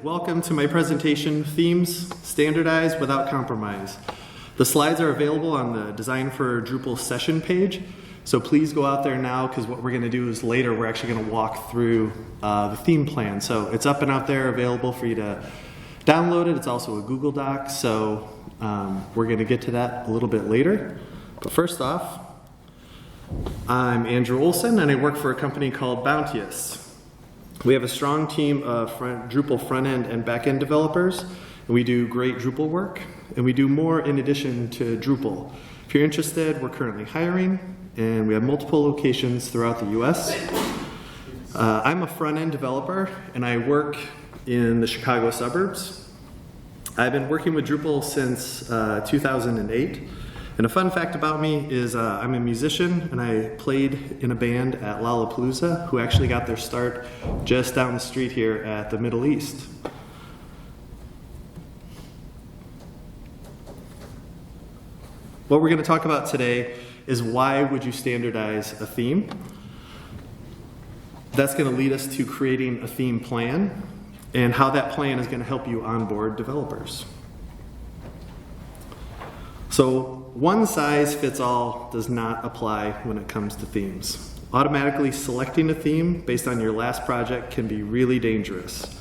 welcome to my presentation, Themes, Standardize Without Compromise. The slides are available on the Design for Drupal session page, so please go out there now, because what we're going to do is later we're actually going to walk through the theme plan. So it's up and out there, available for you to download it. It's also a Google Doc, so we're going to get to that a little bit later. But first off, I'm Andrew Olson, and I work for a company called Bounteous. We have a strong team of Drupal front-end and back-end developers, and we do great Drupal work, and we do more in addition to Drupal. If you're interested, we're currently hiring, and we have multiple locations throughout the US. I'm a front-end developer, and I work in the Chicago suburbs. I've been working with Drupal since 2008. And a fun fact about me is I'm a musician, and I played in a band at Lollapalooza, who actually got their start just down the street here at the Middle East. What we're going to talk about today is why would you standardize a theme? That's going to lead us to creating a theme plan, and how that plan is going to help you onboard developers. So one size fits all does not apply when it comes to themes. Automatically selecting a theme based on your last project can be really dangerous.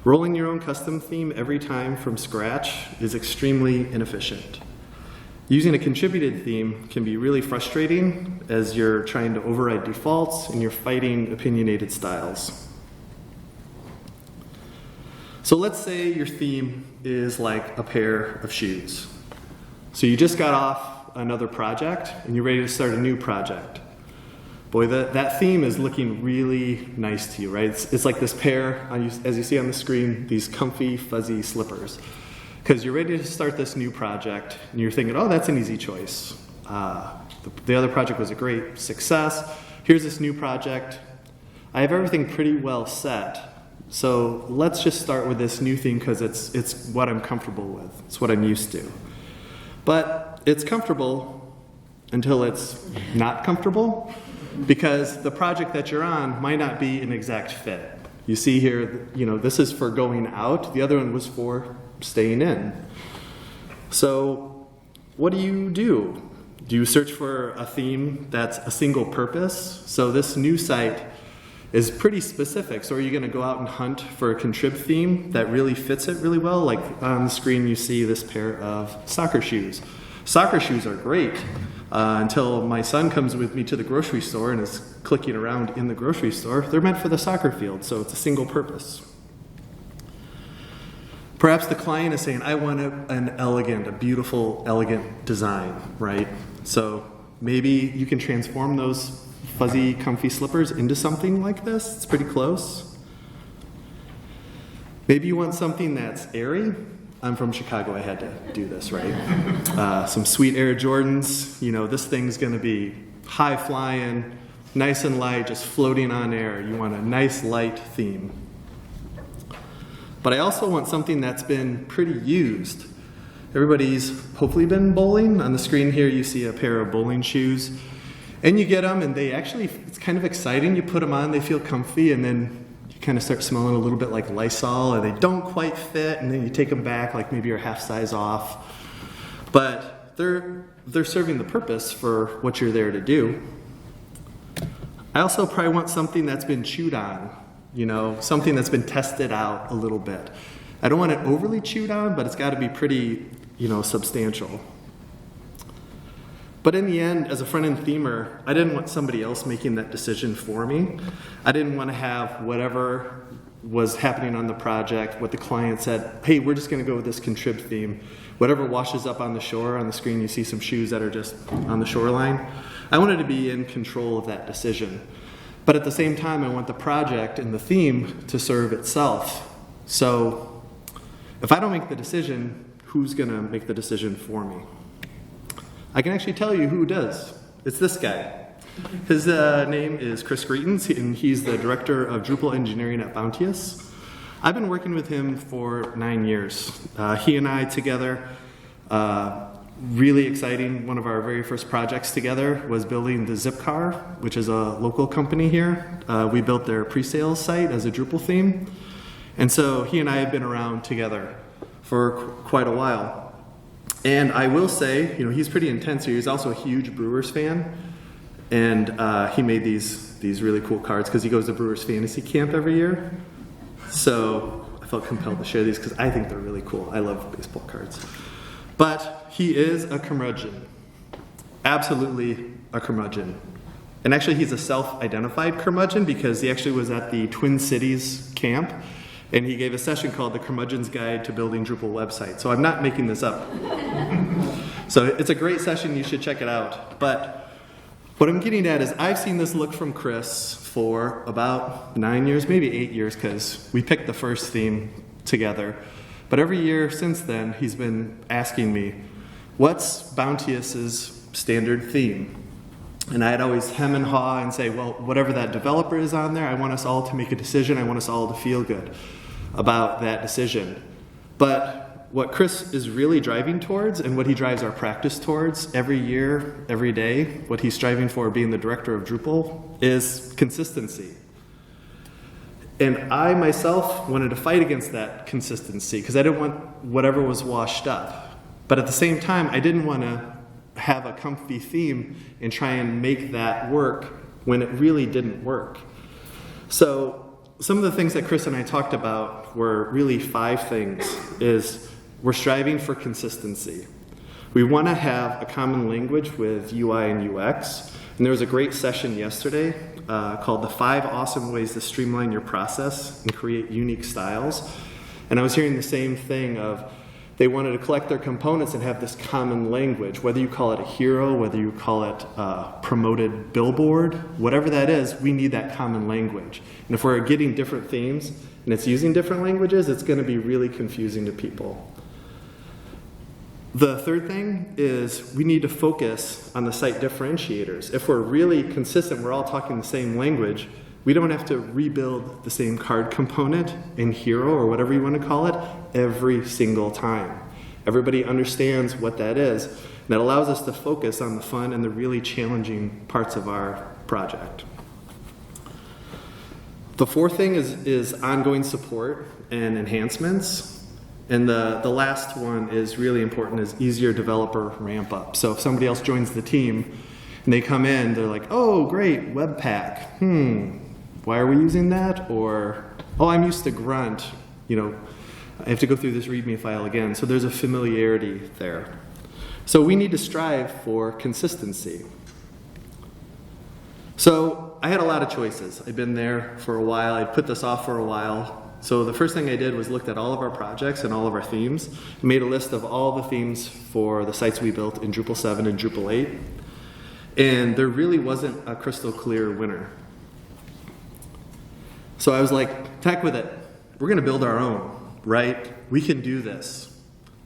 Rolling your own custom theme every time from scratch is extremely inefficient. Using a contributed theme can be really frustrating as you're trying to override defaults and you're fighting opinionated styles. So let's say your theme is like a pair of shoes. So you just got off another project and you're ready to start a new project. Boy, that theme is looking really nice to you, right? It's like this pair, as you see on the screen, these comfy, fuzzy slippers. Because you're ready to start this new project and you're thinking, oh, that's an easy choice. The other project was a great success. Here's this new project. I have everything pretty well set. So let's just start with this new theme because it's what I'm comfortable with. It's what I'm used to. But it's comfortable until it's not comfortable, because the project that you're on might not be an exact fit. You see here, this is for going out. The other one was for staying in. So what do? Do you search for a theme that's a single purpose? So this new site is pretty specific. So are you going to go out and hunt for a contrib theme that really fits it really well? Like on the screen you see this pair of soccer shoes. Soccer shoes are great until my son comes with me to the grocery store and is clicking around in the grocery store. They're meant for the soccer field, so it's a single purpose. Perhaps the client is saying, I want a beautiful, elegant design, right? So maybe you can transform those fuzzy, comfy slippers into something like this. It's pretty close. Maybe you want something that's airy. I'm from Chicago, I had to do this, right? Some sweet Air Jordans. This thing's gonna be high flying, nice and light, just floating on air. You want a nice light theme. But I also want something that's been pretty used. Everybody's hopefully been bowling. On the screen here you see a pair of bowling shoes. And you get them, and it's kind of exciting. You put them on, they feel comfy, and then you kind of start smelling a little bit like Lysol, and they don't quite fit, and then you take them back, like maybe you're half size off. But they're serving the purpose for what you're there to do. I also probably want something that's been chewed on, something that's been tested out a little bit. I don't want it overly chewed on, but it's got to be pretty, substantial. But in the end, as a front-end themer, I didn't want somebody else making that decision for me. I didn't want to have whatever was happening on the project, what the client said, hey, we're just going to go with this contrib theme. Whatever washes up on the shore, on the screen you see some shoes that are just on the shoreline. I wanted to be in control of that decision. But at the same time, I want the project and the theme to serve itself. So if I don't make the decision, who's going to make the decision for me? I can actually tell you who does. It's this guy. His name is Chris Greetens, and he's the director of Drupal engineering at Bounteous. I've been working with him for 9 years. He and I together, really exciting. One of our very first projects together was building the Zipcar, which is a local company here. We built their pre-sales site as a Drupal theme. And so he and I have been around together for quite a while. And I will say, he's pretty intense here. He's also a huge Brewers fan. And he made these really cool cards because he goes to Brewers Fantasy Camp every year. So I felt compelled to share these because I think they're really cool. I love baseball cards. But he is a curmudgeon. Absolutely a curmudgeon. And actually he's a self-identified curmudgeon because he actually was at the Twin Cities camp and he gave a session called The Curmudgeon's Guide to Building Drupal Websites. So I'm not making this up. So it's a great session, you should check it out. But what I'm getting at is I've seen this look from Chris for about 9 years, maybe 8 years, because we picked the first theme together. But every year since then, he's been asking me, what's Bounteous's standard theme? And I'd always hem and haw and say, well, whatever that developer is on there, I want us all to make a decision. I want us all to feel good about that decision. But what Chris is really driving towards and what he drives our practice towards every year, every day, what he's striving for being the director of Drupal is consistency. And I myself wanted to fight against that consistency because I didn't want whatever was washed up. But at the same time, I didn't want to have a comfy theme and try and make that work when it really didn't work. So some of the things that Chris and I talked about were really 5 things. Is we're striving for consistency. We want to have a common language with UI and UX. And there was a great session yesterday called The 5 Awesome Ways to Streamline Your Process and Create Unique Styles. And I was hearing the same thing of they wanted to collect their components and have this common language, whether you call it a hero, whether you call it a promoted billboard, whatever that is, we need that common language. And if we're getting different themes and it's using different languages, it's going to be really confusing to people. The third thing is we need to focus on the site differentiators. If we're really consistent, we're all talking the same language, we don't have to rebuild the same card component in Hero or whatever you want to call it every single time. Everybody understands what that is. And that allows us to focus on the fun and the really challenging parts of our project. The fourth thing is ongoing support and enhancements. And the last one is really important, is easier developer ramp up. So if somebody else joins the team and they come in, they're like, oh, great, Webpack. Why are we using that? Or, oh, I'm used to Grunt. I have to go through this README file again. So there's a familiarity there. So we need to strive for consistency. So I had a lot of choices. I'd been there for a while. I'd put this off for a while. So the first thing I did was looked at all of our projects and all of our themes, made a list of all the themes for the sites we built in Drupal 7 and Drupal 8. And there really wasn't a crystal clear winner. So I was like, heck with it. We're going to build our own, right? We can do this.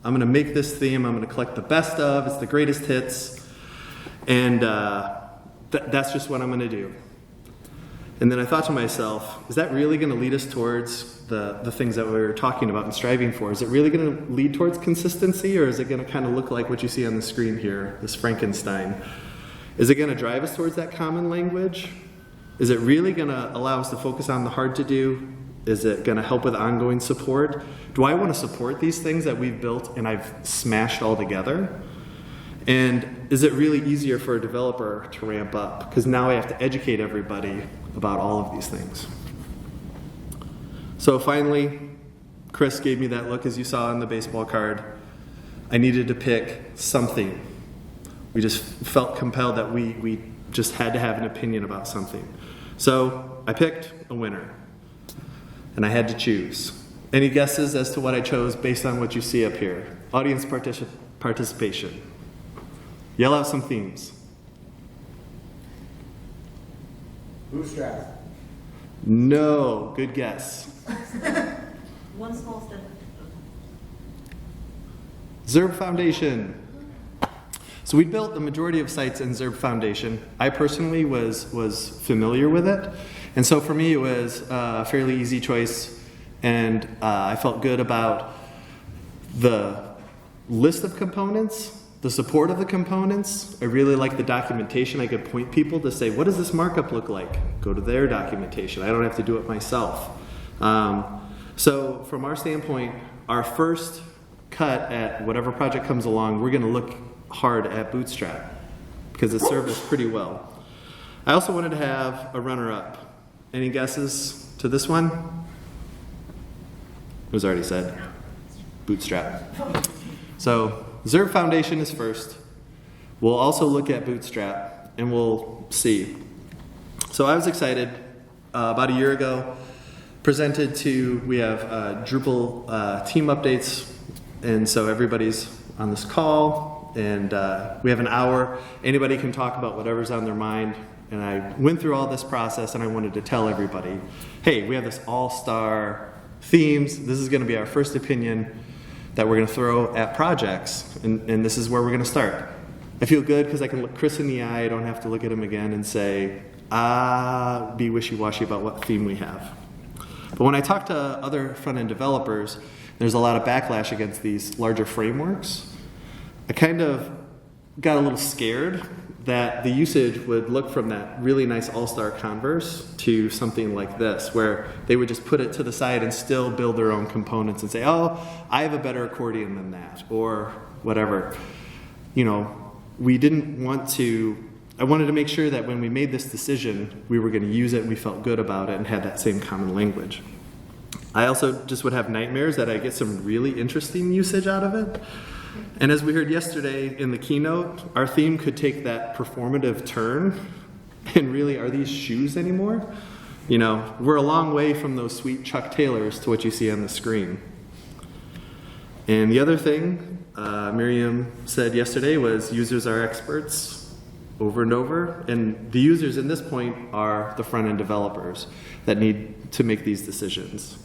I'm going to make this theme. I'm going to collect the best of. It's the greatest hits. And that's just what I'm going to do. And then I thought to myself, is that really going to lead us towards the things that we were talking about and striving for? Is it really going to lead towards consistency, or is it going to kind of look like what you see on the screen here, this Frankenstein? Is it going to drive us towards that common language? Is it really going to allow us to focus on the hard to do? Is it going to help with ongoing support? Do I want to support these things that we've built and I've smashed all together? And is it really easier for a developer to ramp up? Because now I have to educate everybody about all of these things. So finally, Chris gave me that look, as you saw on the baseball card. I needed to pick something. We just felt compelled that we just had to have an opinion about something. So I picked a winner, and I had to choose. Any guesses as to what I chose based on what you see up here? Audience participation. Yell out some themes. Bootstrap. No, good guess. One small step. Zerb Foundation. So we built the majority of sites in Zerb Foundation. I personally was familiar with it. And so for me it was a fairly easy choice, and I felt good about the list of components, the support of the components. I really like the documentation. I could point people to say, what does this markup look like? Go to their documentation. I don't have to do it myself. So from our standpoint, our first cut at whatever project comes along, we're going to look hard at Bootstrap because it served us pretty well. I also wanted to have a runner-up. Any guesses to this one? It was already said. Bootstrap. So Zurb Foundation is first. We'll also look at Bootstrap and we'll see. So I was excited. About a year ago, we have Drupal team updates, and so everybody's on this call, and we have an hour. Anybody can talk about whatever's on their mind, and I went through all this process, and I wanted to tell everybody, hey, we have this AllStar themes. This is going to be our first opinion that we're going to throw at projects, and this is where we're going to start. I feel good because I can look Chris in the eye. I don't have to look at him again and say, be wishy-washy about what theme we have. But when I talk to other front-end developers, there's a lot of backlash against these larger frameworks. I kind of got a little scared that the usage would look from that really nice AllStar Converse to something like this, where they would just put it to the side and still build their own components and say, oh, I have a better accordion than that, or whatever. You know, we didn't want to, I wanted to make sure that when we made this decision, we were going to use it and we felt good about it and had that same common language. I also just would have nightmares that I get some really interesting usage out of it. And as we heard yesterday in the keynote, our theme could take that performative turn and really, are these shoes anymore? You know, we're a long way from those sweet Chuck Taylors to what you see on the screen. And the other thing Miriam said yesterday was users are experts over and over. And the users in this point are the front-end developers that need to make these decisions.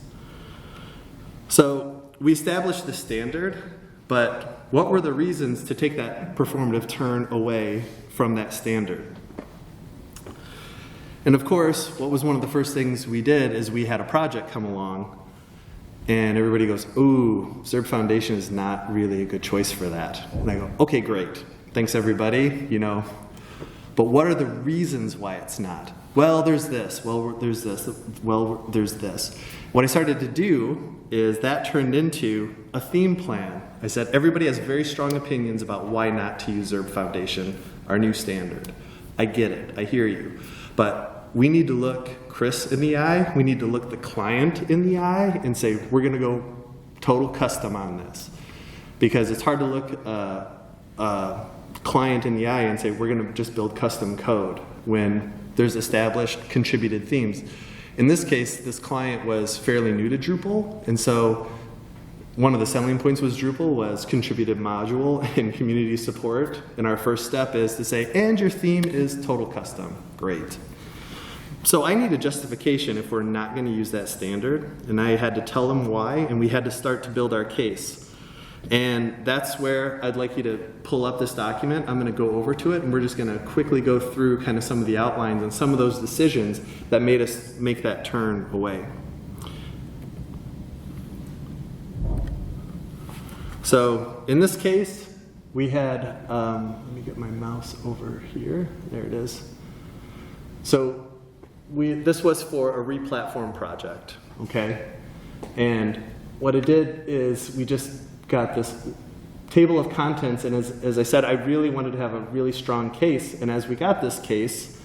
So we established the standard, but what were the reasons to take that performative turn away from that standard? And of course, what was one of the first things we did is we had a project come along and everybody goes, ooh, Zurb Foundation is not really a good choice for that. And I go, okay, great. Thanks everybody, you know. But what are the reasons why it's not? Well, there's this. Well, there's this. Well, there's this. What I started to do is that turned into a theme plan. I said everybody has very strong opinions about why not to use Zurb Foundation, our new standard. I get it. I hear you. But we need to look Chris in the eye. We need to look the client in the eye and say, we're going to go total custom on this. Because it's hard to look a client in the eye and say, we're going to just build custom code when there's established contributed themes. In this case, this client was fairly new to Drupal, and so one of the selling points was Drupal was contributed module and community support. And our first step is to say, and your theme is total custom. Great. So I need a justification if we're not going to use that standard, and I had to tell them why, and we had to start to build our case. And that's where I'd like you to pull up this document. I'm going to go over to it, and we're just going to quickly go through kind of some of the outlines and some of those decisions that made us make that turn away. So in this case, we had, let me get my mouse over here. There it is. So this was for a re-platform project, okay? And what it did is we just got this table of contents, and as I said, I really wanted to have a really strong case, and as we got this case,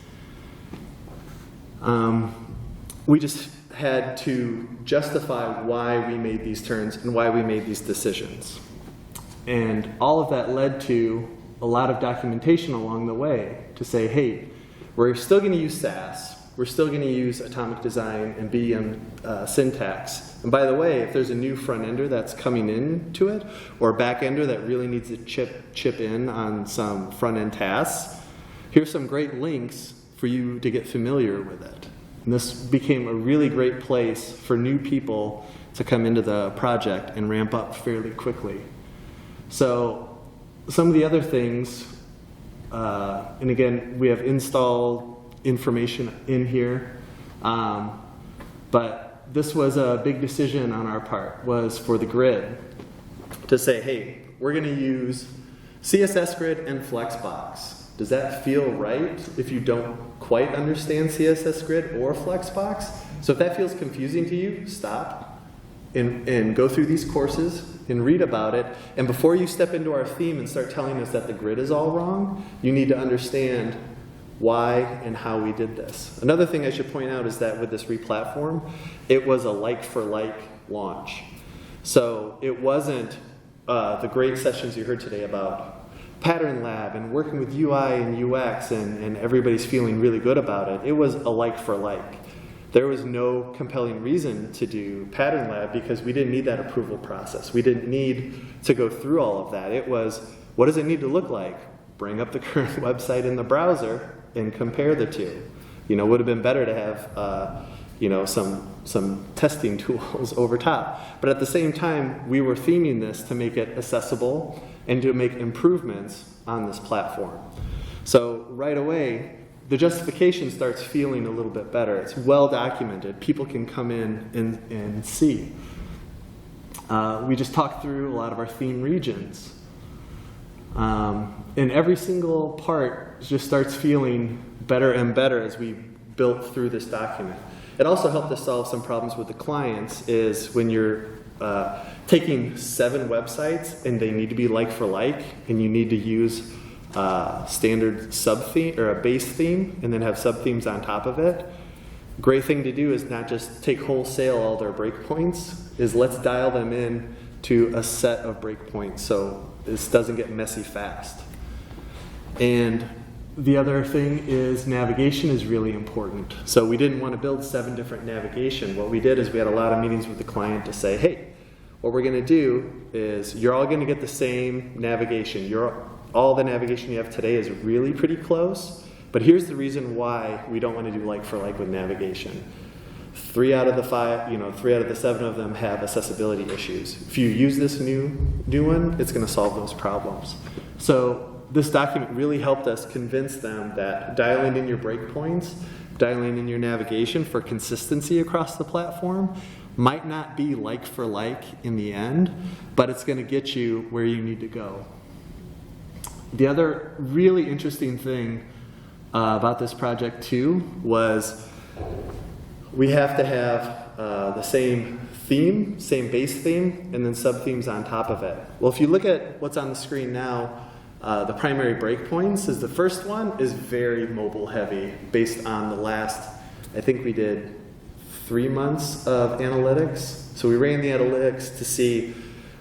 we just had to justify why we made these turns and why we made these decisions. And all of that led to a lot of documentation along the way to say, hey, we're still going to use Sass, we're still going to use atomic design and BM syntax. And by the way, if there's a new front-ender that's coming into it, or a back-ender that really needs to chip in on some front-end tasks, here's some great links for you to get familiar with it. And this became a really great place for new people to come into the project and ramp up fairly quickly. So some of the other things, and again, we have install information in here, but this was a big decision on our part, was for the grid to say, hey, we're going to use CSS Grid and Flexbox. Does that feel right if you don't quite understand CSS Grid or Flexbox? So if that feels confusing to you, stop. and go through these courses and read about it. And before you step into our theme and start telling us that the grid is all wrong, you need to understand why and how we did this. Another thing I should point out is that with this replatform, it was a like-for-like launch. So it wasn't the great sessions you heard today about Pattern Lab and working with UI and UX and everybody's feeling really good about it. It was a like-for-like. There was no compelling reason to do Pattern Lab because we didn't need that approval process. We didn't need to go through all of that. It was, what does it need to look like? Bring up the current website in the browser and compare the two. You know, would have been better to have, you know, some testing tools over top. But at the same time, we were theming this to make it accessible and to make improvements on this platform. So right away, the justification starts feeling a little bit better. It's well documented. People can come in and see. We just talked through a lot of our theme regions. And every single part just starts feeling better and better as we built through this document. It also helped us solve some problems with the clients is when you're taking 7 websites and they need to be like for like, and you need to use standard sub-theme or a base theme and then have sub-themes on top of it. Great thing to do is not just take wholesale all their breakpoints, is let's dial them in to a set of breakpoints so this doesn't get messy fast. And the other thing is navigation is really important. So we didn't want to build 7 different navigation. What we did is we had a lot of meetings with the client to say, hey, what we're going to do is you're all going to get the same navigation. All the navigation you have today is really pretty close, but here's the reason why we don't want to do like for like with navigation. 3 out of the 5, 3 out of the 7 of them have accessibility issues. If you use this new one, it's going to solve those problems. So this document really helped us convince them that dialing in your breakpoints, dialing in your navigation for consistency across the platform might not be like for like in the end, but it's going to get you where you need to go. The other really interesting thing about this project too was we have to have the same theme, same base theme, and then sub-themes on top of it. Well, if you look at what's on the screen now, the primary breakpoints is the first one is very mobile heavy based on the last, I think we did 3 months of analytics. So we ran the analytics to see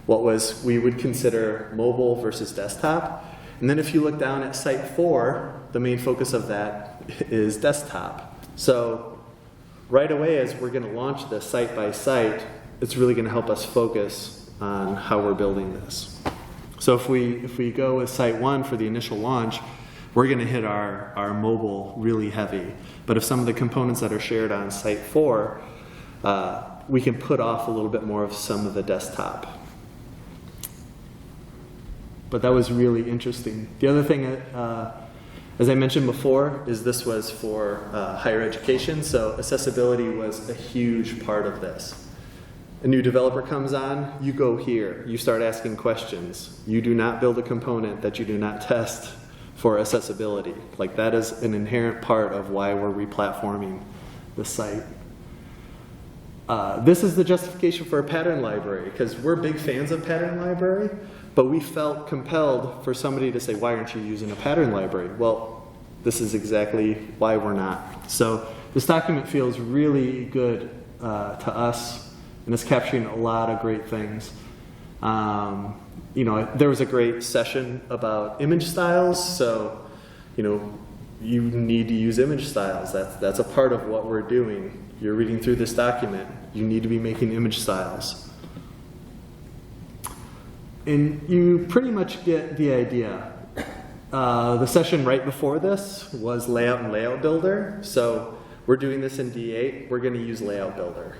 what we would consider mobile versus desktop. And then if you look down at site 4, the main focus of that is desktop. So right away as we're going to launch this site by site, it's really going to help us focus on how we're building this. So if we go with site 1 for the initial launch, we're going to hit our mobile really heavy. But if some of the components that are shared on site 4, we can put off a little bit more of some of the desktop. But that was really interesting. The other thing, as I mentioned before, is this was for higher education, so accessibility was a huge part of this. A new developer comes on, you go here, you start asking questions. You do not build a component that you do not test for accessibility. Like that is an inherent part of why we're replatforming the site. This is the justification for a pattern library, because we're big fans of pattern library, but we felt compelled for somebody to say, why aren't you using a pattern library? Well, this is exactly why we're not. So this document feels really good to us, and it's capturing a lot of great things. There was a great session about image styles, so you need to use image styles. That's a part of what we're doing. You're reading through this document. You need to be making image styles. And you pretty much get the idea. The session right before this was layout and layout builder. So we're doing this in D8. We're going to use layout builder.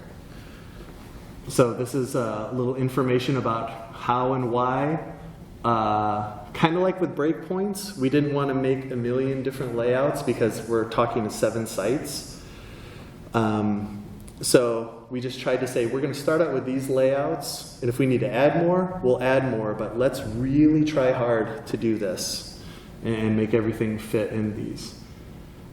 So this is a little information about how and why. Kind of like with breakpoints, we didn't want to make a million different layouts because we're talking to 7 sites. So we just tried to say, we're going to start out with these layouts, and if we need to add more, we'll add more, but let's really try hard to do this and make everything fit in these.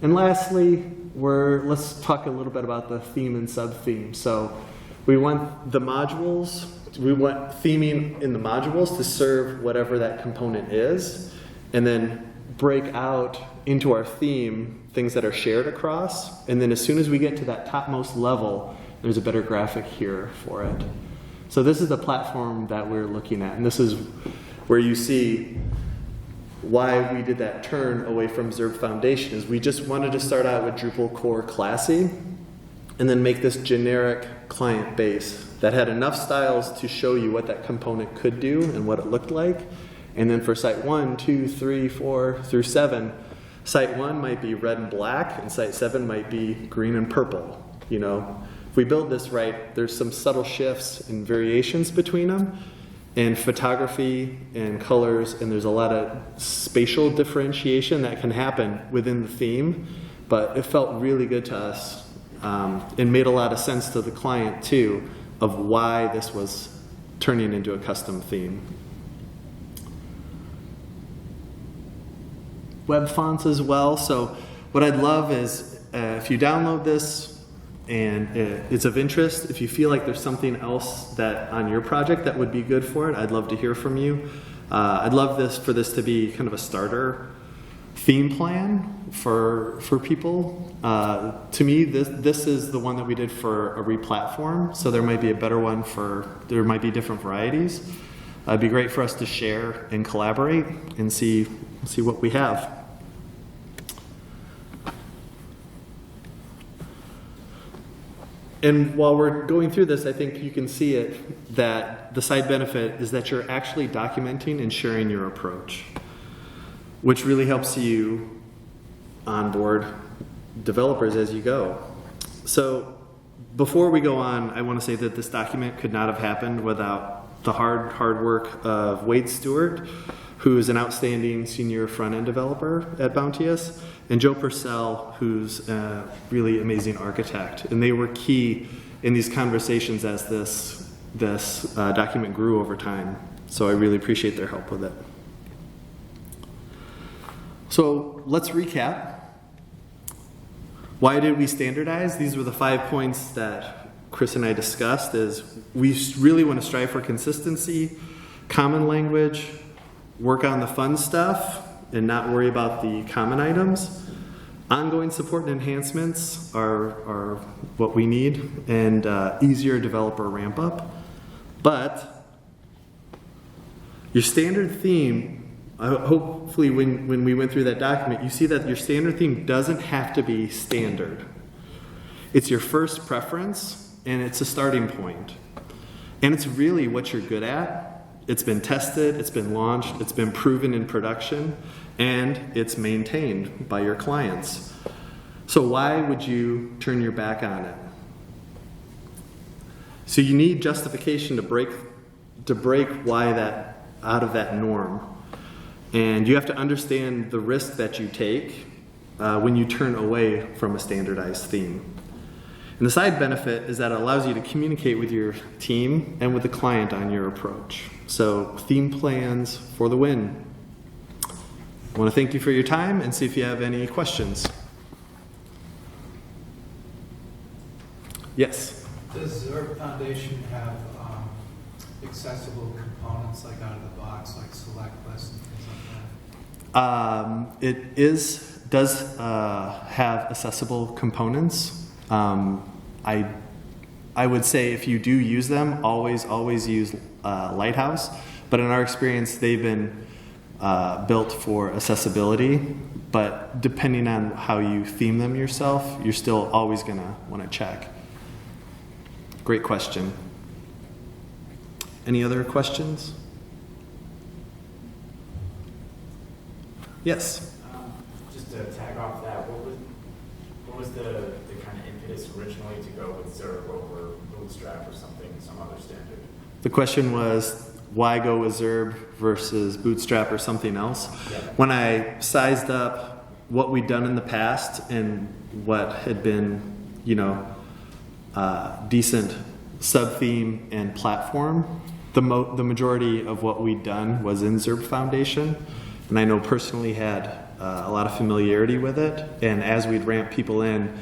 And lastly, let's talk a little bit about the theme and sub-theme. So We want the modules, we want theming in the modules to serve whatever that component is, and then break out into our theme things that are shared across. And then as soon as we get to that topmost level, there's a better graphic here for it. So this is the platform that we're looking at, and this is where you see why we did that turn away from Zurb Foundation. Is we just wanted to start out with Drupal core classy, and then make this generic client base that had enough styles to show you what that component could do and what it looked like. And then for site 1, 2, 3, 4 through 7, site 1 might be red and black, and site 7 might be green and purple. You know, if we build this right, there's some subtle shifts and variations between them, and photography and colors, and there's a lot of spatial differentiation that can happen within the theme. But it felt really good to us. It made a lot of sense to the client too, of why this was turning into a custom theme. Web fonts as well. So what I'd love is if you download this and it's of interest, if you feel like there's something else that on your project that would be good for it, I'd love to hear from you. I'd love for this to be kind of a starter theme plan for people. To me, this is the one that we did for a replatform, so there might be a better one there might be different varieties. It'd be great for us to share and collaborate and see what we have. And while we're going through this, I think you can see it, that the side benefit is that you're actually documenting and sharing your approach, which really helps you onboard developers as you go. So before we go on, I want to say that this document could not have happened without the hard work of Wade Stewart, who is an outstanding senior front-end developer at Bounteous, and Joe Purcell, who's a really amazing architect. And they were key in these conversations as this document grew over time. So I really appreciate their help with it. So let's recap. Why did we standardize? These were the 5 points that Chris and I discussed. Is we really want to strive for consistency, common language, work on the fun stuff, and not worry about the common items. Ongoing support and enhancements are what we need, and easier developer ramp up. But your standard theme, hopefully when we went through that document, you see that your standard theme doesn't have to be standard. It's your first preference, and it's a starting point. And it's really what you're good at. It's been tested, it's been launched, it's been proven in production, and it's maintained by your clients. So why would you turn your back on it? So you need justification to break why that out of that norm. And you have to understand the risk that you take when you turn away from a standardized theme. And the side benefit is that it allows you to communicate with your team and with the client on your approach. So theme plans for the win. I want to thank you for your time and see if you have any questions. Yes? Does Zurb Foundation have accessible components like out of the box, like select list and things like that? It does have accessible components. I would say if you do use them, always use Lighthouse. But in our experience, they've been built for accessibility. But depending on how you theme them yourself, you're still always going to want to check. Great question. Any other questions? Yes. Just to tag off that, what was the kind of impetus originally to go with Zurb over Bootstrap or some other standard? The question was, why go with Zurb versus Bootstrap or something else? Yeah. When I sized up what we'd done in the past and what had been, decent sub-theme and platform, the majority of what we'd done was in Zurb Foundation. And I know personally had a lot of familiarity with it. And as we'd ramp people in,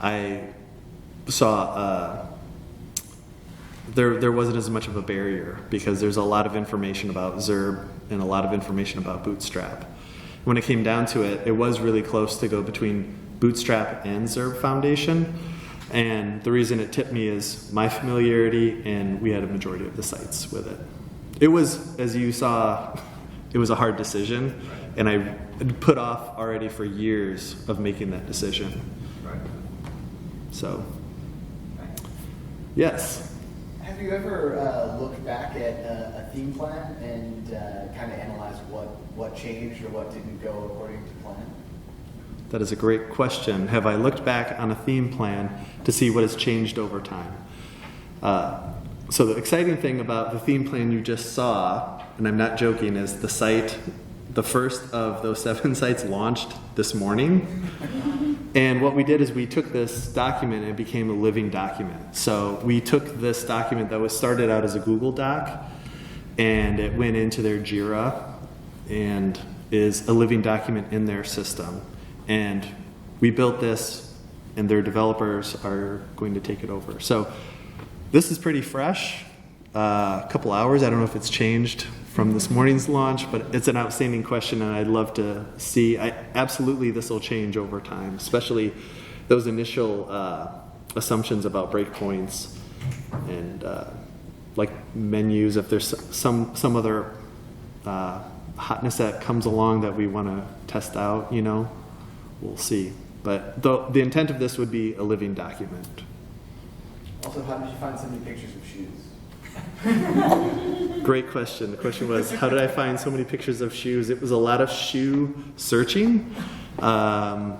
I saw there wasn't as much of a barrier because there's a lot of information about Zerb and a lot of information about Bootstrap. When it came down to it, it was really close to go between Bootstrap and Zerb Foundation. And the reason it tipped me is my familiarity, and we had a majority of the sites with it. It was, as you saw, it was a hard decision, and I put off already for years of making that decision. Right. So, yes. Have you ever looked back at a theme plan and kind of analyzed what changed or what didn't go according to plan? That is a great question. Have I looked back on a theme plan to see what has changed over time? So the exciting thing about the theme plan you just saw, and I'm not joking, is the site, the first of those 7 sites launched this morning. And what we did is we took this document and it became a living document. So we took this document that was started out as a Google Doc and it went into their Jira and is a living document in their system. And we built this and their developers are going to take it over. So this is pretty fresh, a couple hours. I don't know if it's changed from this morning's launch, but it's an outstanding question and I'd love to see. Absolutely this will change over time, especially those initial assumptions about breakpoints and like menus. If there's some other hotness that comes along that we want to test out, you know, we'll see. But the intent of this would be a living document. Also, how did you find so many pictures of shoes? Great question. The question was, how did I find so many pictures of shoes? It was a lot of shoe searching. And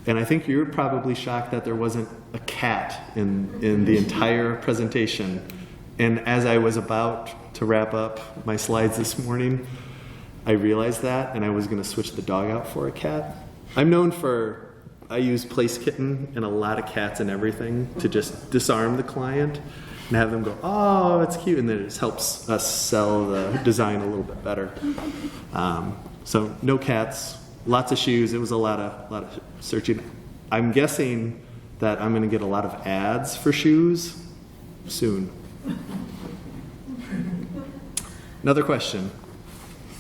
I think you're probably shocked that there wasn't a cat in the entire presentation. And as I was about to wrap up my slides this morning, I realized that, and I was going to switch the dog out for a cat. I'm known for, I use Place Kitten and a lot of cats and everything to just disarm the client and have them go, oh, it's cute, and then it just helps us sell the design a little bit better. So no cats, lots of shoes. It was a lot of searching. I'm guessing that I'm going to get a lot of ads for shoes soon. Another question.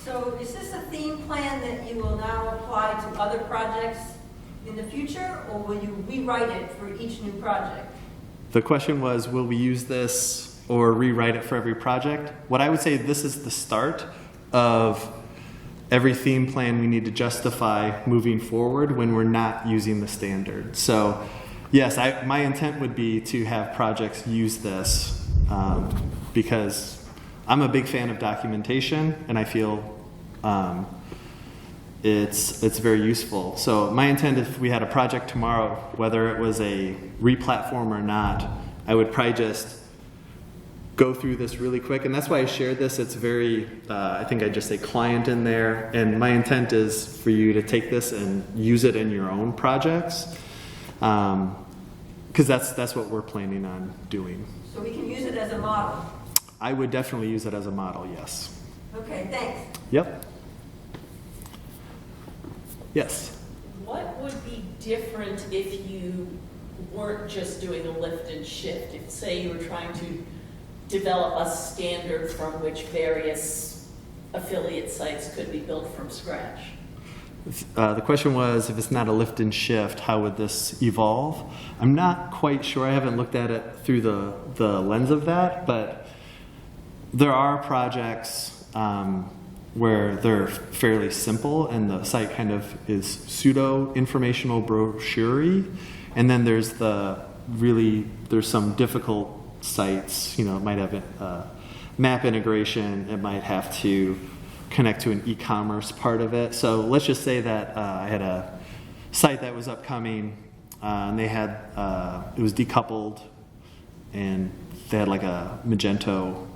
So is this a theme plan that you will now apply to other projects in the future, or will you rewrite it for each new project? The question was, will we use this or rewrite it for every project? What I would say, this is the start of every theme plan we need to justify moving forward when we're not using the standard. So yes, my intent would be to have projects use this because I'm a big fan of documentation and I feel it's very useful. So my intent, if we had a project tomorrow, whether it was a replatform or not, I would probably just go through this really quick. And that's why I shared this. It's very, I think I just say client in there. And my intent is for you to take this and use it in your own projects. Because that's what we're planning on doing. So we can use it as a model. I would definitely use it as a model, yes. Okay, thanks. Yep. Yes. What would be different if you weren't just doing a lift and shift? If, say, you were trying to develop a standard from which various affiliate sites could be built from scratch? The question was, if it's not a lift and shift, how would this evolve? I'm not quite sure. I haven't looked at it through the lens of that, but there are projects where they're fairly simple and the site kind of is pseudo-informational brochure-y. And then there's there's some difficult sites, you know, it might have map integration, it might have to connect to an e-commerce part of it. So let's just say that I had a site that was upcoming and they had, it was decoupled and they had like a Magento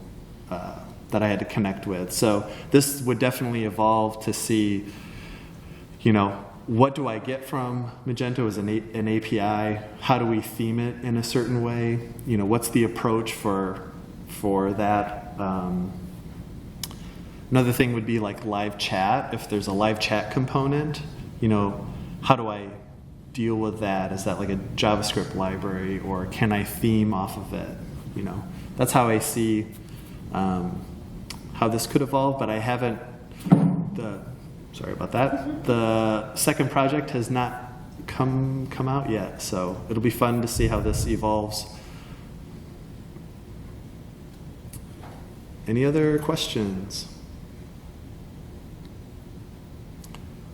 that I had to connect with. So this would definitely evolve to see, you know, what do I get from Magento as an API? How do we theme it in a certain way? You know, what's the approach for that? Another thing would be like live chat. If there's a live chat component, you know, how do I deal with that? Is that like a JavaScript library, or can I theme off of it? You know, that's how I see how this could evolve, but I haven't, sorry about that. The second project has not come out yet, so it'll be fun to see how this evolves. Any other questions?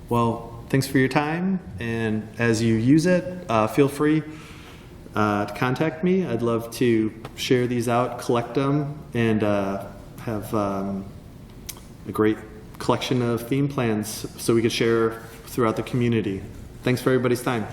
Well, thanks for your time, and as you use it, feel free to contact me. I'd love to share these out, collect them, and have a great collection of theme plans so we could share throughout the community. Thanks for everybody's time.